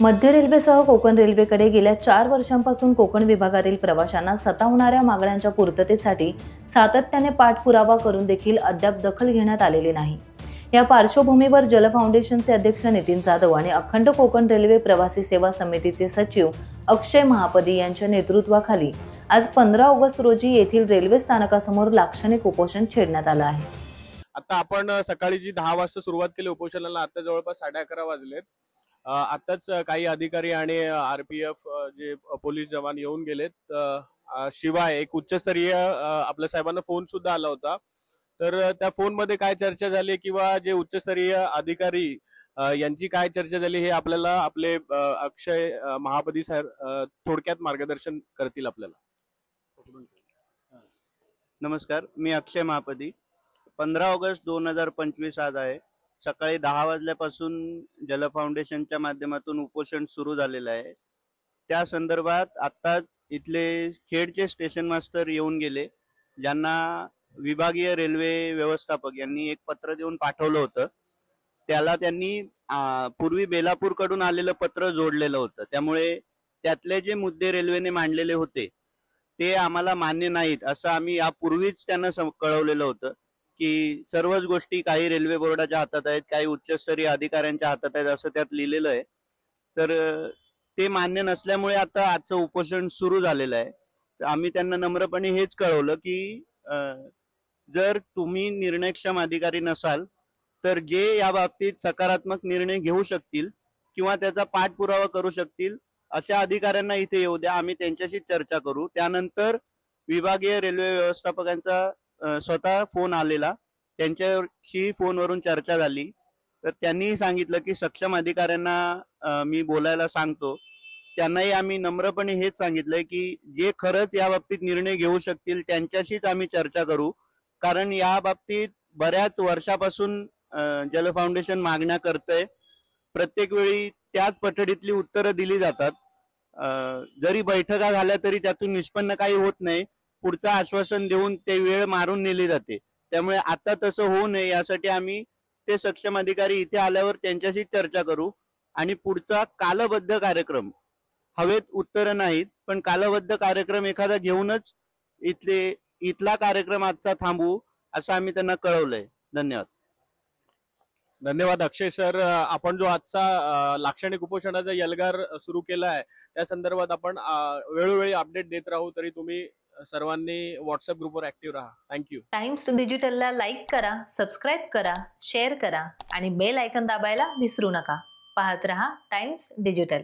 मध्य रेल्वेसह कोकण रेल्वेकडे गेल्या 4 वर्षांपासून कोकण विभागातील प्रवाशांना सतावणाऱ्या मागण्यांच्या पूर्ततेसाठी सातत्याने पाठपुरावा करून देखील अद्याप दखल घेण्यात आलेली नाही। या पार्श्वभूमीवर जल फाउंडेशनचे अध्यक्ष नितीन जाधव आणि अखंड कोकण रेल्वे प्रवासी सेवा समितीचे सचिव अक्षय महापदी यांच्या नेतृत्वाखाली आज 15 ऑगस्ट रोजी येथील रेल्वे स्थानकासमोर लाक्षणिक उपोषण छेडण्यात आलं आहे। आता आपण सकाळी जी 10 वाजता सुरुवात केली उपोषणाला, आता जवळपास 11:30 वाजलेत। आताच काही अधिकारी आणि आरपीएफ जे पोलीस जवान येऊन गेलेत। शिवाय एक उच्चस्तरीय आपल्या साहेबांना फोन सुद्धा आला होता। तर त्या फोन मध्ये काय चर्चा झाली किंवा जे उच्चस्तरीय अधिकारी यांची काय चर्चा झाली हे आपल्याला आपले अक्षय महापदी साहेब थोडक्यात मार्गदर्शन करतील आपल्याला। नमस्कार, मी अक्षय महापदी। 15 ऑगस्ट 2025 आज आहे। सकाळी 10 वाजल्यापासून जल फाउंडेशनच्या माध्यमातून उपोषण सुरू झालेलं आहे। त्या संदर्भात आता इथले खेडचे स्टेशन मास्टर येऊन गेले, ज्यांना विभागीय रेल्वे व्यवस्थापक यांनी एक पत्र देऊन पाठवलं होतं। त्याला त्यांनी पूर्वी बेलापूर कडून आलेलं पत्र जोडलेलं होतं। त्यामुळे त्यातले जे मुद्दे रेल्वेने मांडलेले होते ते आम्हाला मान्य नाहीत असं आम्ही यापूर्वीच त्यांना कळवलेलं होतं की सर्वच गोष्टी काही रेल्वे बोर्डाच्या हातात आहेत, काही उच्चस्तरीय अधिकाऱ्यांच्या हातात आहेत असं त्यात लिहिलेलं आहे। तर ते मान्य नसल्यामुळे आता आजचं उपोषण सुरू झालेलं आहे। तर आम्ही त्यांना नम्रपणे हेच कळवलं की जर तुम्ही निर्णयक्षम अधिकारी नसाल तर जे या बाबतीत सकारात्मक निर्णय घेऊ शकतील किंवा त्याचा पाठपुरावा करू शकतील अशा अधिकाऱ्यांना इथे येऊ द्या, आम्ही त्यांच्याशी चर्चा करू। त्यानंतर विभागीय रेल्वे व्यवस्थापकांचा स्वतः फोन आलेला, त्यांच्याशी फोनवरून चर्चा झाली। तर त्यांनी सांगितलं की सक्षम अधिकाऱ्यांना मी बोलायला सांगतो। त्यांनाही आम्ही नम्रपणे हेच सांगितलंय की जे खरंच या बाबतीत निर्णय घेऊ शकतील त्यांच्याशीच आम्ही चर्चा करू, कारण या बाबतीत बऱ्याच वर्षापासून जल फाउंडेशन मागण्या करतंय। प्रत्येक वेळी त्याच पठडीतली उत्तरं दिली जातात। जरी बैठका झाल्या तरी त्यातून निष्पन्न काही होत नाही, पुढचं आश्वासन देऊन ते वेळ मारून नेली जाते। त्यामुळे आता तसं होऊ नये यासाठी आम्ही ते सक्षम अधिकारी इथे आल्यावर त्यांच्याशी चर्चा करू आणि पुढचा कालबद्ध कार्यक्रम, हवेत उत्तरं नाहीत पण कालबद्ध कार्यक्रम एखादा घेऊनच इथला कार्यक्रम आजचा थांबवू असं आम्ही त्यांना कळवलंय। धन्यवाद। धन्यवाद अक्षय सर। आपण जो आजचा लाक्षणिक उपोषणाचा यल्गार सुरू केला आहे त्या संदर्भात आपण वेळोवेळी अपडेट देत राहू। तरी तुम्ही सर्वांनी व्हॉट्सअप ग्रुपवर ऍक्टिव्ह राहा। थँक्यू। टाइम्स डिजिटलला लाईक करा, सबस्क्राईब करा, शेअर करा आणि बेल आयकॉन दाबायला विसरू नका। पाहत रहा टाइम्स डिजिटल।